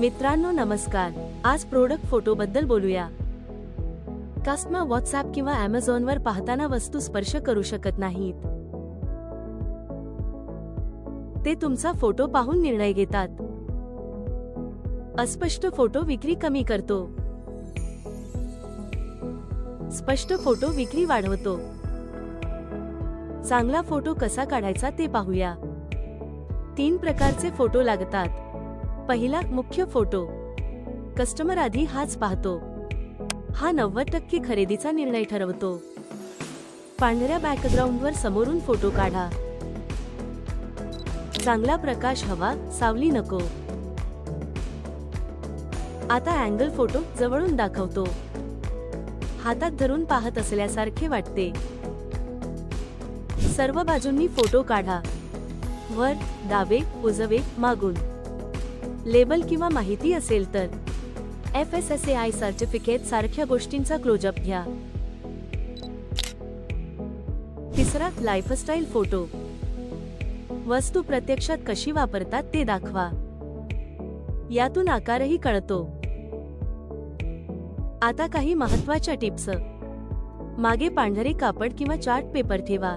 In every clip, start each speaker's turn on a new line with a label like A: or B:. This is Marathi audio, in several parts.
A: मित्रांनो नमस्कार, आज प्रोडक्ट फोटो बद्दल बोलूया। कस्टमर व्हॉट्सॲप किंवा Amazonवर पाहताना वस्तू स्पर्श करू शकत नाहीत। ते तुमचा फोटो पाहून निर्णय घेतात। अस्पष्ट फोटो विक्री कमी करतो। स्पष्ट फोटो विक्री वाढवतो। चांगला फोटो कसा काढायचा ते पाहूया। 3 प्रकारचे फोटो लागतात। पहिला, मुख्य फोटो। कस्टमर आधी हाच पाहतो। हा 90% खरेदीचा निर्णय ठरवतो। पांढऱ्या बॅकग्राऊंडवर समोरून फोटो काढा। चांगला प्रकाश हवा, सावली नको। आता अँगल फोटो जवळून दाखवतो। हातात धरून पाहत असल्यासारखे वाटते। सर्व बाजूंनी फोटो काढा। वर, डावे, उजवे, मागून। लेबल किंवा माहिती असेल तर FSSAI सर्टिफिकेट सारख्या गोष्टींचा क्लोजअप घ्या। तिसरा, लाईफस्टाईल फोटो। वस्तू प्रत्यक्षात कशी वापरतात ते दाखवा। यातून आकारही कळतो। आता काही महत्त्वाच्या टिप्स। मागे पांढरे कापड किंवा चार्ट पेपर ठेवा।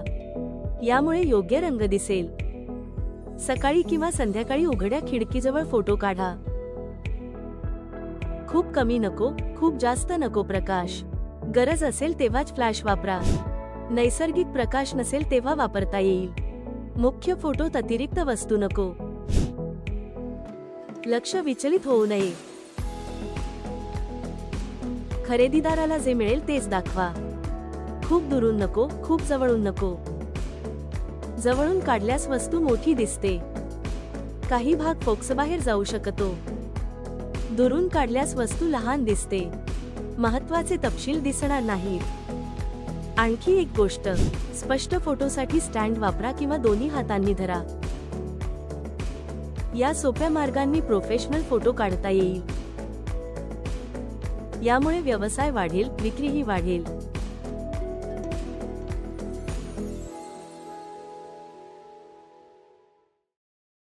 A: यामुळे योग्य रंग दिसेल। सकाळी किंवा संध्याकाळी उघड्या खिडकीजवळ फोटो काढा। खूप कमी नको, खूप जास्त नको प्रकाश। गरज असेल तेव्हाच फ्लॅश वापरा। नैसर्गिक प्रकाश नसेल तेव्हा वापरता येईल। मुख्य फोटोत अतिरिक्त वस्तू नको। लक्ष विचलित होऊ नये। खरेदीदाराला जे मिळेल तेच दाखवा। खूप दुरून नको, खूप जवळून नको। जवळून काढल्यास वस्तू मोठी दिसते। काही भाग फोकसबाहेर जाऊ शकतो। दुरून काढल्यास वस्तू लहान दिसते। महत्त्वाचे तपशील दिसणार नाहीत। आणखी एक गोष्ट, स्पष्ट फोटोसाठी स्टँड वापरा किंवा दोन्ही हातांनी धरा। या सोप्या मार्गांनी प्रोफेशनल फोटो काढता येईल। यामुळे व्यवसाय वाढेल, विक्रीही वाढेल।